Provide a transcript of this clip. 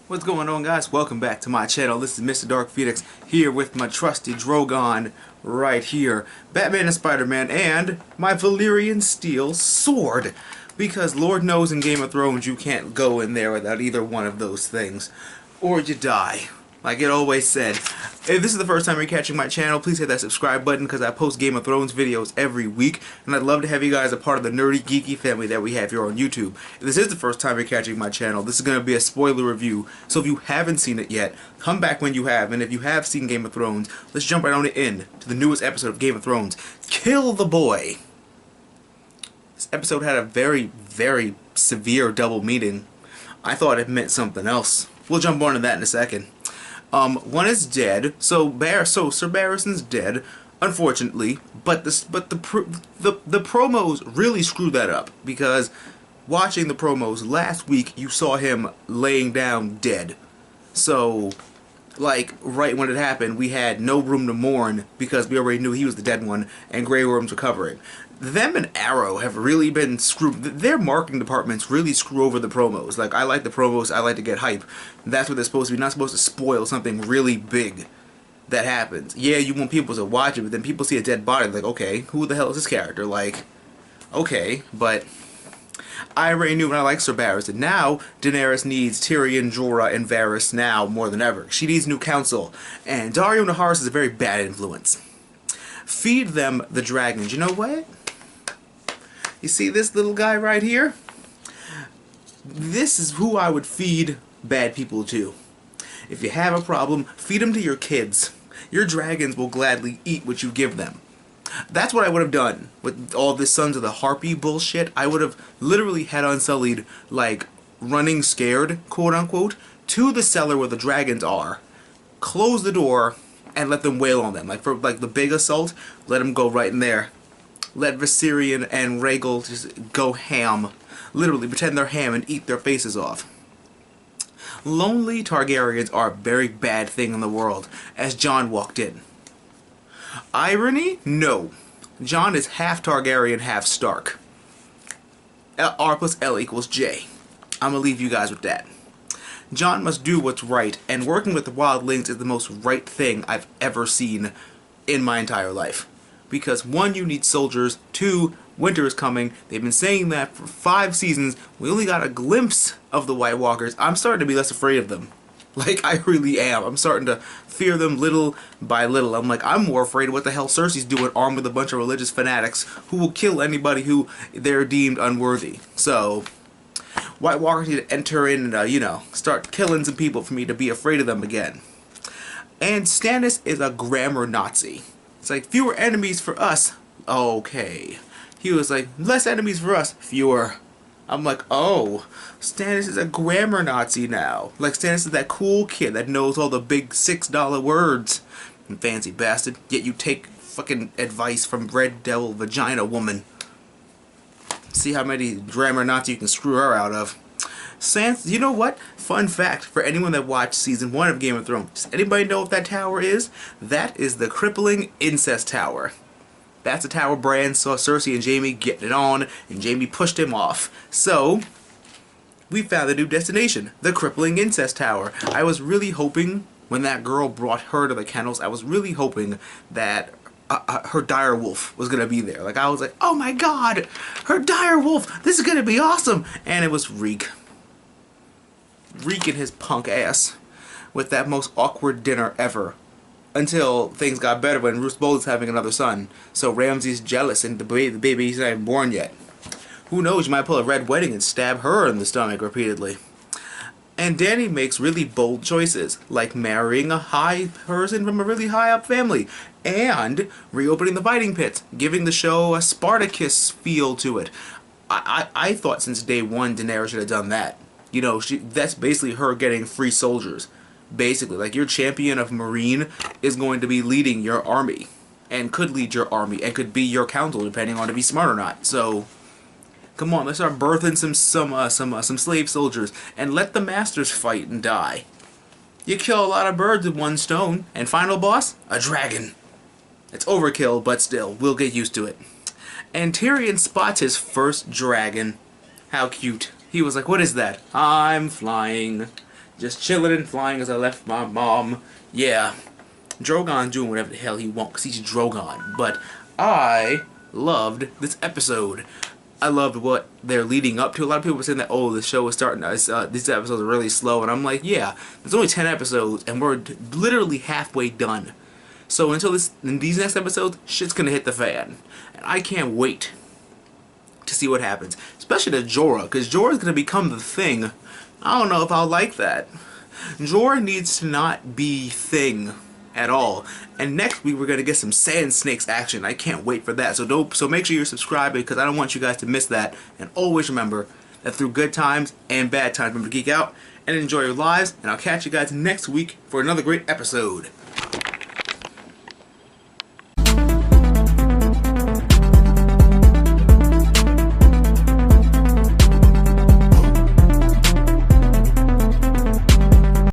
What's going on, guys? Welcome back to my channel. This is MrDarkPhoenix here with my trusty Drogon right here, Batman and Spider-Man, and my Valyrian steel sword, because Lord knows in Game of Thrones you can't go in there without either one of those things or you die, like it always said. If this is the first time you're catching my channel, please hit that subscribe button because I post Game of Thrones videos every week, and I'd love to have you guys a part of the nerdy, geeky family that we have here on YouTube. If this is the first time you're catching my channel, this is going to be a spoiler review, so if you haven't seen it yet, come back when you have, and if you have seen Game of Thrones, let's jump right on in to the newest episode of Game of Thrones, Kill the Boy. This episode had a very, very severe double meaning. I thought it meant something else. We'll jump on to that in a second. One is dead, so Sir Barristan's dead, unfortunately. But the promos really screwed that up, because watching the promos last week, you saw him laying down dead. So, like, right when it happened, we had no room to mourn because we already knew he was the dead one, and Grey Worm's recovering. Them and Arrow have really been screwed. Their marketing departments really screw over the promos. Like, I like the promos, I like to get hype. That's what they're supposed to be. You're not supposed to spoil something really big that happens. Yeah, you want people to watch it, but then people see a dead body, like, okay, who the hell is this character? Like, okay, but I already knew when I liked Sir Barristan. Now, Daenerys needs Tyrion, Jorah, and Varys now more than ever. She needs new counsel, and Daario Naharis is a very bad influence. Feed them the dragons. You know what? You see this little guy right here? This is who I would feed bad people to. If you have a problem, feed them to your kids. Your dragons will gladly eat what you give them. That's what I would have done with all this Sons of the Harpy bullshit. I would have literally had Unsullied, like, running scared, quote-unquote, to the cellar where the dragons are, close the door, and let them wail on them. Like, for like the big assault, let them go right in there. Let Viserion and Rhaegal just go ham. Literally, pretend they're ham and eat their faces off. Lonely Targaryens are a very bad thing in the world, as Jon walked in. Irony? No. Jon is half Targaryen, half Stark. R plus L equals J. I'm gonna leave you guys with that. Jon must do what's right, and working with the wildlings is the most right thing I've ever seen in my entire life. Because 1, you need soldiers, 2, winter is coming. They've been saying that for 5 seasons. We only got a glimpse of the White Walkers. I'm starting to be less afraid of them. Like, I really am. I'm starting to fear them little by little. I'm like, I'm more afraid of what the hell Cersei's doing, armed with a bunch of religious fanatics who will kill anybody who they're deemed unworthy. So, White Walkers need to enter in and, you know, start killing some people for me to be afraid of them again. And Stannis is a grammar Nazi. It's like, fewer enemies for us. Okay. He was like, less enemies for us. Fewer. I'm like, oh, Stannis is a grammar Nazi now. Like, Stannis is that cool kid that knows all the big $6 words. And fancy bastard. Yet you take fucking advice from Red Devil Vagina Woman. See how many grammar Nazi you can screw her out of. Sans, you know what? Fun fact for anyone that watched season 1 of Game of Thrones. Does anybody know what that tower is? That is the crippling incest tower. That's the tower Bran saw Cersei and Jaime getting it on, and Jaime pushed him off. So, we found a new destination, the crippling incest tower. I was really hoping, when that girl brought her to the kennels, I was really hoping that her dire wolf was gonna be there. Like, I was like, oh my god, her dire wolf, this is gonna be awesome. And it was Reek. Reek and his punk ass with that most awkward dinner ever, until things got better when Roose Bolton's having another son. So Ramsay's jealous and the baby's not even born yet. Who knows, you might pull a Red Wedding and stab her in the stomach repeatedly. And Dany makes really bold choices, like marrying a high person from a really high up family, and reopening the fighting pits, giving the show a Spartacus feel to it. I thought since day 1 Daenerys should have done that. You know, that's basically her getting free soldiers. Basically, like, your champion of Marine is going to be leading your army. and could lead your army and could be your council depending on if he's smart or not. So come on, let's start birthing some slave soldiers and let the masters fight and die. You kill a lot of birds with one stone, and final boss, a dragon. It's overkill, but still, we'll get used to it. And Tyrion spots his first dragon. How cute. He was like, what is that? I'm flying. Just chilling and flying as I left my mom. Yeah. Drogon's doing whatever the hell he wants because he's Drogon. But I loved this episode. I loved what they're leading up to. A lot of people were saying that, oh, the show is starting, these episodes are really slow. And I'm like, yeah, there's only 10 episodes and we're literally halfway done. So until in these next episodes, shit's gonna hit the fan. And I can't wait to see what happens. Especially to Jorah, because Jorah's gonna become the Thing. I don't know if I'll like that. Jorah needs to not be Thing at all. And next week we're gonna get some Sand Snakes action. I can't wait for that. So make sure you're subscribed because I don't want you guys to miss that. And always remember that through good times and bad times, remember to geek out and enjoy your lives. And I'll catch you guys next week for another great episode.